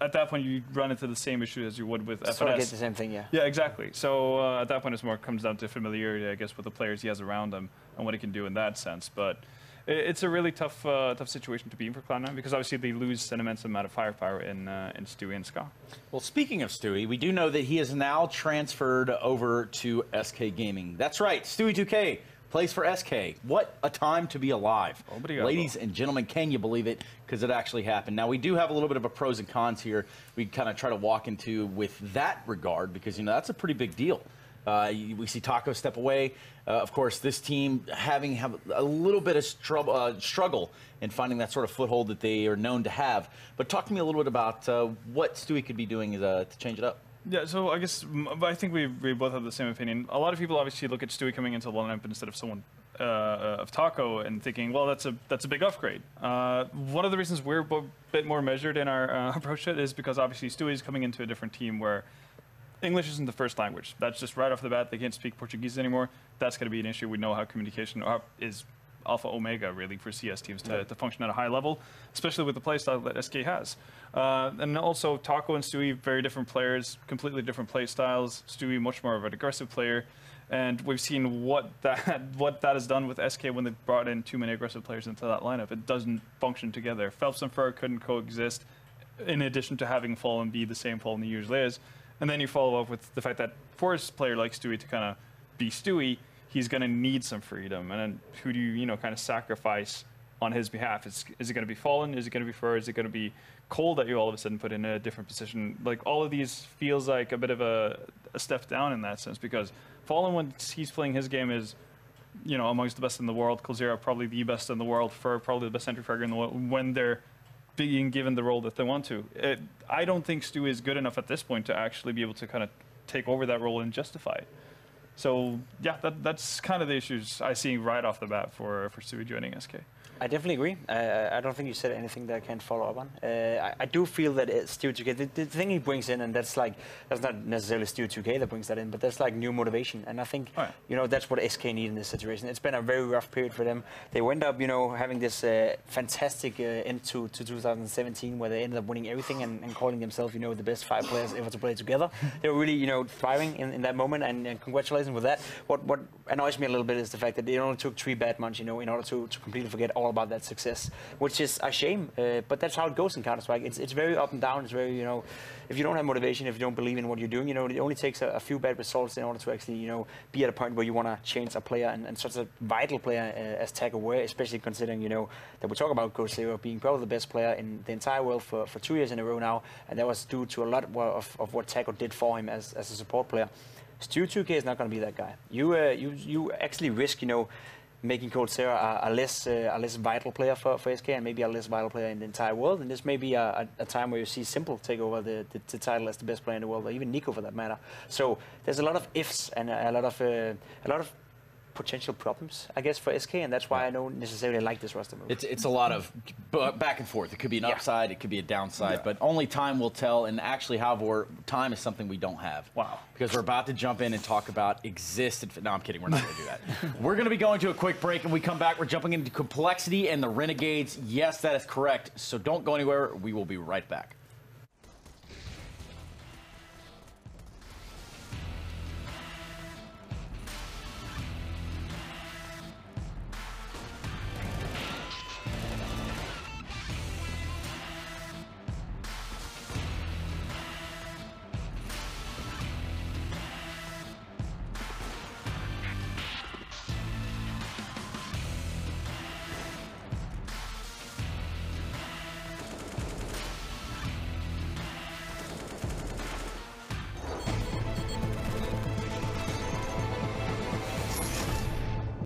at that point, you run into the same issue as you would with FNS. Sort of get the same thing, yeah. Yeah, exactly. So at that point, it more comes down to familiarity, I guess, with the players he has around him and what he can do in that sense. But it's a really tough situation to be in for Cloud9 because obviously they lose an immense amount of firepower in Stewie and Ska. Well, speaking of Stewie, we do know that he is now transferred over to SK Gaming. That's right, Stewie 2K plays for SK. What a time to be alive. Ladies and gentlemen, can you believe it? Because it actually happened. Now, we do have a little bit of a pros and cons here we kind of try to walk into with that regard because, that's a pretty big deal. We see Taco step away. Of course, this team have a little bit of struggle in finding that sort of foothold that they are known to have. But talk to me a little bit about what Stewie could be doing to change it up. Yeah, so I guess I think we both have the same opinion. A lot of people obviously look at Stewie coming into the lineup instead of someone of Taco and thinking, well, that's a big upgrade. One of the reasons we're a bit more measured in our approach to it is because obviously Stewie is coming into a different team where English isn't the first language. That's just right off the bat. They can't speak Portuguese anymore. That's going to be an issue. We know how communication is alpha omega, really, for CS teams to function at a high level, especially with the playstyle that SK has. And also, Taco and Stewie, very different players, completely different playstyles. Stewie, much more of an aggressive player. And we've seen what that has done with SK when they brought in too many aggressive players into that lineup. It doesn't function together. Phelps and Fur couldn't coexist. in addition to having Fallen be the same Fallen he usually is. And then you follow up with the fact that for a player like Stewie to kind of be Stewie, he's going to need some freedom. And then who do you, kind of sacrifice on his behalf? Is it going to be Fallen? Is it going to be Fur? Is it going to be Cole that you all of a sudden put in a different position? Like, all of these feels like a bit of a step down in that sense, because Fallen, when he's playing his game, is, amongst the best in the world. Coldzera probably the best in the world. Fur probably the best entry fragger in the world when they're being given the role that they want to. I don't think Stu is good enough at this point to actually be able to kind of take over that role and justify it. So yeah, that's kind of the issues I see right off the bat for Stewie joining SK. I definitely agree. I don't think you said anything that I can't follow up on. I do feel that Stewie 2K, the thing he brings in, and that's not necessarily Stewie 2K that brings that in, but that's like new motivation. And I think, that's what SK need in this situation. It's been a very rough period for them. They went up, having this fantastic end to 2017 where they ended up winning everything and calling themselves, the best 5 players ever to play together. They were really, thriving in that moment, and congratulations with that. What annoys me a little bit is the fact that it only took 3 bad months, in order to completely forget all about that success, which is a shame, but that's how it goes in Counter-Strike. It's very up and down. It's very, if you don't have motivation, if you don't believe in what you're doing, it only takes a few bad results in order to actually, be at a point where you want to change a player, and such a vital player as Taco were, especially considering, that we talk about Coldzera being probably the best player in the entire world for 2 years in a row now, and that was due to a lot of what Taco did for him as a support player. Stu 2K is not going to be that guy. You actually risk, making Coldzera a less vital player for SK, and maybe a less vital player in the entire world. And this may be a time where you see Simple take over the title as the best player in the world, or even Nico for that matter. So there's a lot of ifs and a lot of potential problems, I guess, for SK, and that's why I don't necessarily like this roster move. It's a lot of back and forth. It could be an upside, it could be a downside, but only time will tell. And actually, however, time is something we don't have. Wow. Because we're about to jump in and talk about no, I'm kidding. We're not going to do that. We're going to be going to a quick break, and we come back. We're jumping into complexity and the Renegades. Yes, that is correct. So don't go anywhere. We will be right back.